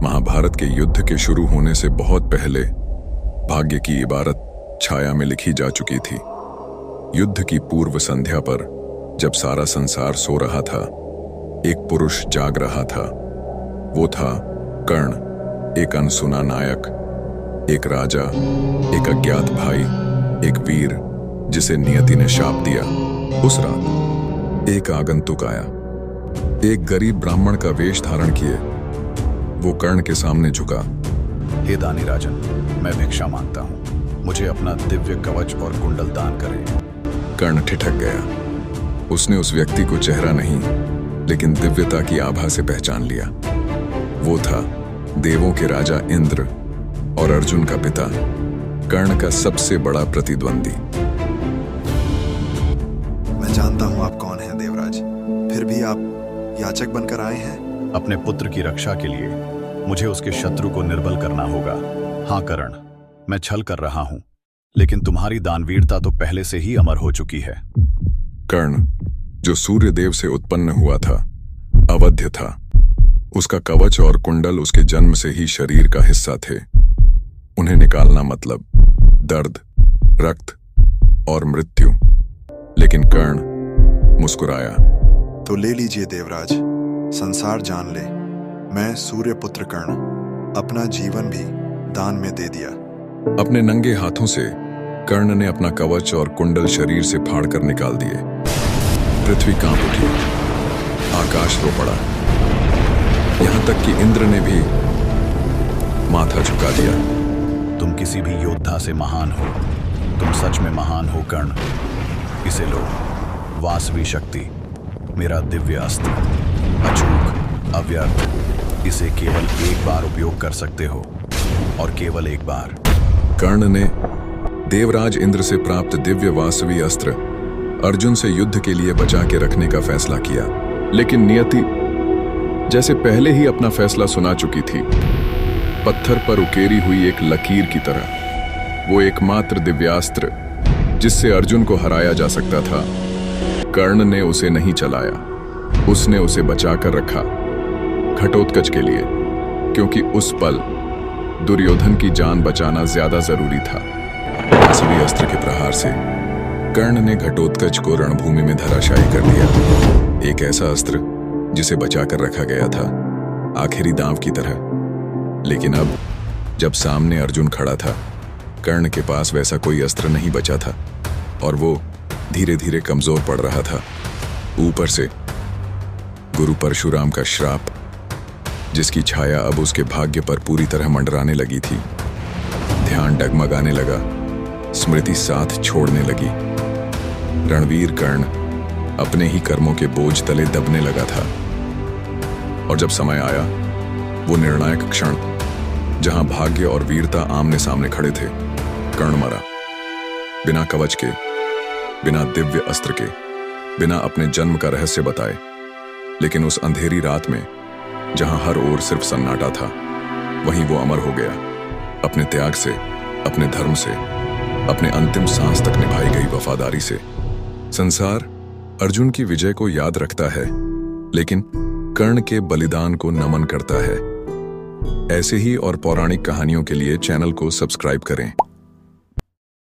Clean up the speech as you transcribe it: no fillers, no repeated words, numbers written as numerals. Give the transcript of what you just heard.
महाभारत के युद्ध के शुरू होने से बहुत पहले भाग्य की इबारत छाया में लिखी जा चुकी थी। युद्ध की पूर्व संध्या पर जब सारा संसार सो रहा था, एक पुरुष जाग रहा था। वो था कर्ण, एक अनसुना नायक, एक राजा, एक अज्ञात भाई, एक वीर जिसे नियति ने शाप दिया। उस रात एक आगंतुक आया, एक गरीब ब्राह्मण का वेश धारण किए। वो कर्ण के सामने झुका। हे दानी राजन, मैं भिक्षा मांगता हूँ, मुझे अपना दिव्य कवच और कुंडल दान करें। कर्ण ठिठक गया। उसने उस व्यक्ति को चेहरा नहीं लेकिन दिव्यता की आभा से पहचान लिया। वो था देवों के राजा इंद्र और अर्जुन का पिता, कर्ण का सबसे बड़ा प्रतिद्वंदी। मैं जानता हूं आप कौन हैं देवराज, फिर भी आप याचक बनकर आए हैं। अपने पुत्र की रक्षा के लिए मुझे उसके शत्रु को निर्बल करना होगा। हाँ कर्ण, मैं छल कर रहा हूं, लेकिन तुम्हारी दानवीरता तो पहले से ही अमर हो चुकी है। कर्ण, जो सूर्य देव से उत्पन्न हुआ था, अवध्य था। उसका कवच और कुंडल उसके जन्म से ही शरीर का हिस्सा थे। उन्हें निकालना मतलब दर्द, रक्त और मृत्यु। लेकिन कर्ण मुस्कुराया। तो ले लीजिए देवराज, संसार जान ले, मैं सूर्यपुत्र कर्ण अपना जीवन भी दान में दे दिया। अपने नंगे हाथों से कर्ण ने अपना कवच और कुंडल शरीर से फाड़कर निकाल दिए। पृथ्वी कांप उठी, आकाश रो पड़ा, यहां तक कि इंद्र ने भी माथा झुका दिया। तुम किसी भी योद्धा से महान हो, तुम सच में महान हो कर्ण। इसे लो, वासवी शक्ति, मेरा दिव्य अस्त्र, अचूक, अव्यर्थ। इसे केवल एक बार उपयोग कर सकते हो और केवल एक बार। कर्ण ने देवराज इंद्र से प्राप्त दिव्य वासवी अस्त्र अर्जुन से युद्ध के लिए बचा के रखने का फैसला किया। लेकिन नियति जैसे पहले ही अपना फैसला सुना चुकी थी, पत्थर पर उकेरी हुई एक लकीर की तरह वो एकमात्र दिव्यास्त्र जिससे अर्जुन को हराया जा सकता था, कर्ण ने उसे नहीं चलाया। उसने उसे बचाकर रखा घटोत्कच के लिए, क्योंकि उस पल दुर्योधन की जान बचाना ज्यादा जरूरी था। वासवी अस्त्र के प्रहार से कर्ण ने घटोत्कच को रणभूमि में धराशायी कर दिया। एक ऐसा अस्त्र जिसे बचाकर रखा गया था, आखिरी दांव की तरह। लेकिन अब जब सामने अर्जुन खड़ा था, कर्ण के पास वैसा कोई अस्त्र नहीं बचा था और वो धीरे धीरे कमजोर पड़ रहा था। ऊपर से गुरु परशुराम का श्राप, जिसकी छाया अब उसके भाग्य पर पूरी तरह मंडराने लगी थी। ध्यान डगमगाने लगा, स्मृति साथ छोड़ने लगी। रणवीर कर्ण अपने ही कर्मों के बोझ तले दबने लगा था। और जब समय आया, वो निर्णायक क्षण जहां भाग्य और वीरता आमने सामने खड़े थे, कर्ण मरा। बिना कवच के, बिना दिव्य अस्त्र के, बिना अपने जन्म का रहस्य बताए। लेकिन उस अंधेरी रात में जहां हर ओर सिर्फ सन्नाटा था, वहीं वो अमर हो गया। अपने त्याग से, अपने धर्म से, अपने अंतिम सांस तक निभाई गई वफादारी से। संसार अर्जुन की विजय को याद रखता है, लेकिन कर्ण के बलिदान को नमन करता है। ऐसे ही और पौराणिक कहानियों के लिए चैनल को सब्सक्राइब करें।